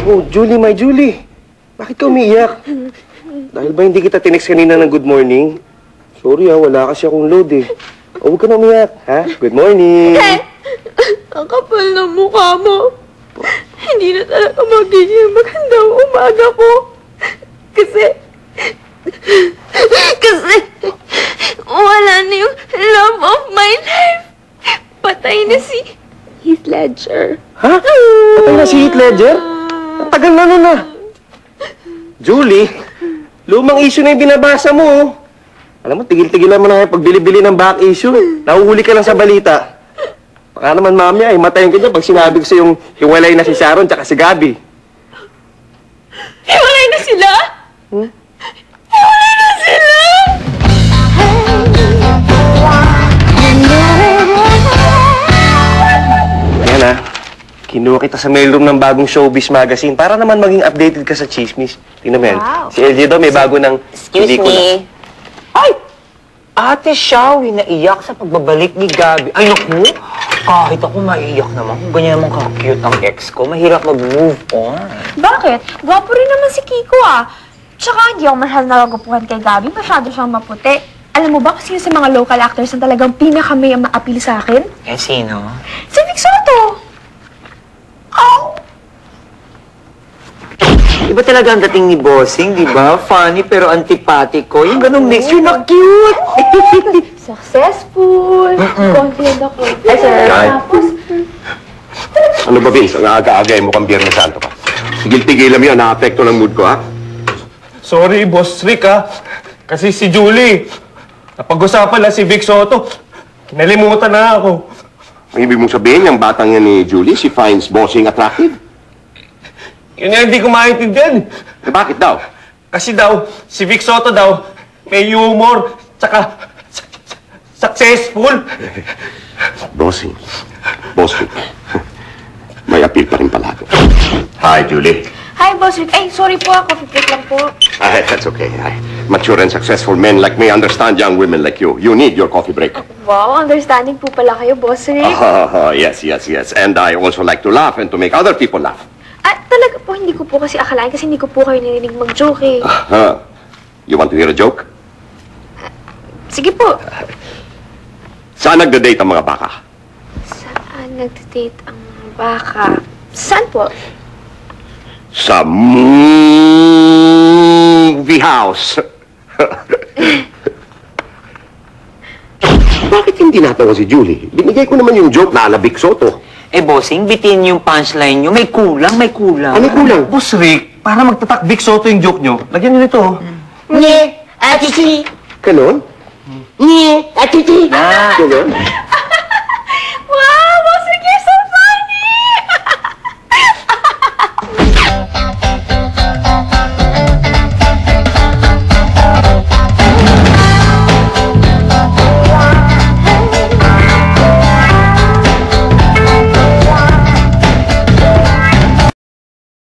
Oh, Julie, my Julie. Bakit ka umiiyak? Dahil ba hindi kita tinext kanina ng good morning? Sorry wala kasi akong load eh. Oh, huwag ka na umiyak, ha? Good morning. Ang kapal ng mukha mo. Hindi na talaga magiging magandang umaga ko. Kasi wala na yung love of my life. Patay na si Heath Ledger. Ha? Patay na si Heath Ledger? Ang tagal na nun ah. Julie, lumang issue na yung binabasa mo. Oh. Alam mo, tigil-tigilan mo na yung pagbili-bili ng back issue. Nahuhuli ka lang sa balita. Baka naman mamaya, matayin ka dyan pag sinabi ko sa yung hiwalay na si Sharon tsaka si Gabby. Hiwalay na sila? Hiwalay na sila! Yan ah. Kinuha kita sa mailroom ng bagong showbiz magazine para naman maging updated ka sa chismis. Tingnan mo yan. Wow. Si LJ daw may bago ng pelikula. Ay! Ate Shawi naiyak sa pagbabalik ni Gabby. Ay, naku! Kahit ako maiiyak naman kung ganyan naman ka-cute ang ex ko. Mahirap mag-move on. Bakit? Gwapo rin naman si Kiko ah. Tsaka hindi ako masyado nakagupuhan kay Gabby. Masyado siyang maputi. Alam mo ba kung sino sa mga local actors na talagang pinaka-may ang ma-appeal sa akin? Eh, sino? Si Vic Soto! Oh! Iba talaga ang dating ni Bossing, di ba? Funny pero antipatiko. Yung ganong mix, you're not cute! Successful! Confident ako. Ay, sir. Ay. Tapos, Ano ba, Vince? Ang aga-aga mo kang Biyernes Santo ka. Tigil-tigilan mo yan. Na-apekto ng mood ko, ha? Sorry, Boss Rick ha. Kasi si Julie, napag-usapan lang si Vic Soto. Kinalimutan na ako. Ang ibig mong sabihin, yung batang yan ni Julie, she finds Bossing attractive? Yun nga hindi ko maintindihan. Eh, bakit daw? Kasi daw, si Vic Soto daw, may humor, tsaka successful. Bossing. May appeal pa rin pala. Hi, Julie. hi, Boss Rick. Ay, sorry po ako. Pipit lang po. That's okay. Mature and successful men like me understand young women like you. You need your coffee break. Wow, understanding po pala kayo, Boss Rick. Yes. And I also like to laugh and to make other people laugh. Talaga po, hindi ko po kasi akalain kasi hindi ko po kayo narinig mag-joke eh. You want to hear a joke? Sige po. Saan nagda-date ang mga baka? Saan nagdadate ang baka? Saan po? Sa movie house. Bakit hindi natawa si Julie? Binigay ko naman yung joke na ala Vic Soto. Eh, Bossing, bitin yung punchline nyo. May kulang. Ano kulang? Boss Rick, para magtatak Vic Soto yung joke nyo, lagyan nyo nito. Ganon? Ganon?